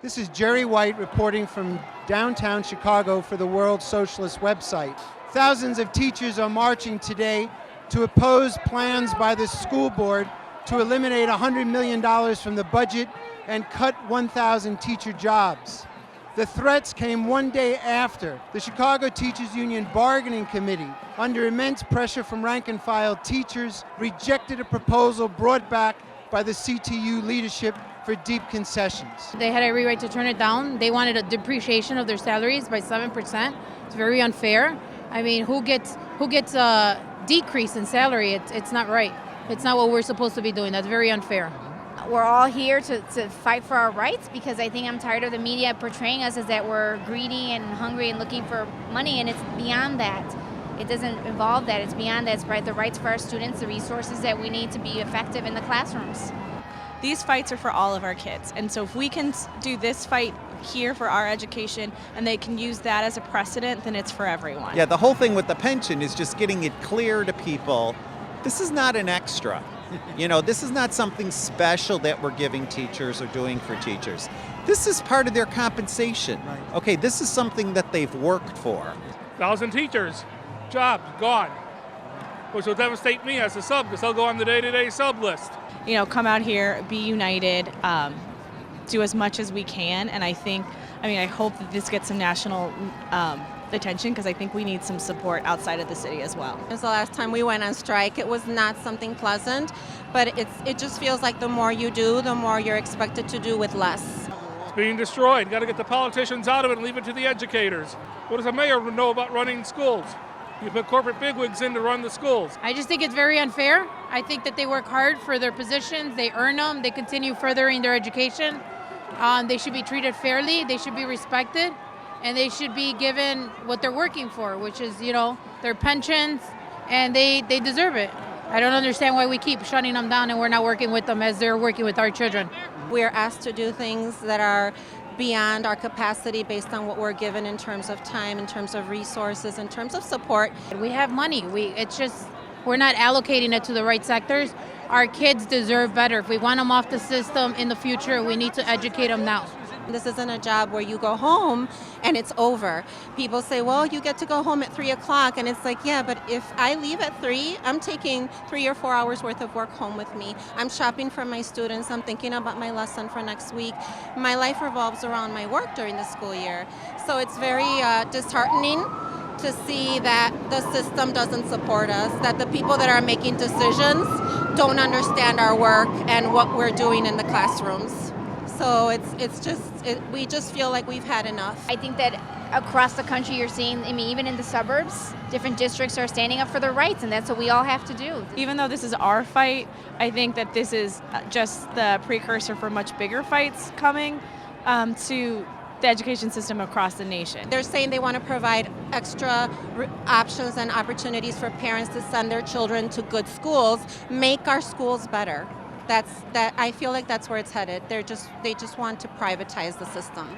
This is Jerry White reporting from downtown Chicago for the World Socialist website. Thousands of teachers are marching today to oppose plans by the school board to eliminate $100 million from the budget and cut 1,000 teacher jobs. The threats came one day after the Chicago Teachers Union Bargaining Committee, under immense pressure from rank-and-file teachers, rejected a proposal brought back by the CTU leadership for deep concessions. They had every right to turn it down. They wanted a depreciation of their salaries by 7%. It's very unfair. I mean, who gets a decrease in salary? It's not right. It's not what we're supposed to be doing. That's very unfair. We're all here to fight for our rights, because I think I'm tired of the media portraying us as that we're greedy and hungry and looking for money, and it's beyond that. It doesn't involve that. It's beyond that. It's the rights for our students, the resources that we need to be effective in the classrooms. These fights are for all of our kids, and so if we can do this fight here for our education and they can use that as a precedent, then it's for everyone. Yeah, the whole thing with the pension is just getting it clear to people. This is not an extra. This is not something special that we're giving teachers or doing for teachers. This is part of their compensation. Okay, this is something that they've worked for. 1,000 teachers, jobs gone, which will devastate me as a sub, because I'll go on the day-to-day sub list. Come out here, be united, do as much as we can, and I hope that this gets some national attention, because I think we need some support outside of the city as well. It was the last time we went on strike. It was not something pleasant, but it just feels like the more you do, the more you're expected to do with less. It's being destroyed. Got to get the politicians out of it and leave it to the educators. What does a mayor know about running schools? You put corporate bigwigs in to run the schools. I just think it's very unfair. I think that they work hard for their positions. They earn them. They continue furthering their education. They should be treated fairly. They should be respected. And they should be given what they're working for, which is, their pensions, and they deserve it. I don't understand why we keep shutting them down and we're not working with them as they're working with our children. We are asked to do things that are beyond our capacity based on what we're given in terms of time, in terms of resources, in terms of support. We have money. We're not allocating it to the right sectors. Our kids deserve better. If we want them off the system in the future, we need to educate them now. This isn't a job where you go home and it's over. People say, well, you get to go home at 3 o'clock. And it's like, yeah, but if I leave at 3, I'm taking 3 or 4 hours worth of work home with me. I'm shopping for my students. I'm thinking about my lesson for next week. My life revolves around my work during the school year. So it's very disheartening to see that the system doesn't support us, that the people that are making decisions don't understand our work and what we're doing in the classrooms. So we just feel like we've had enough. I think that across the country you're seeing, even in the suburbs, different districts are standing up for their rights, and that's what we all have to do. Even though this is our fight, I think that this is just the precursor for much bigger fights coming to the education system across the nation. They're saying they want to provide extra options and opportunities for parents to send their children to good schools, make our schools better. I feel like that's where it's headed. They just want to privatize the system.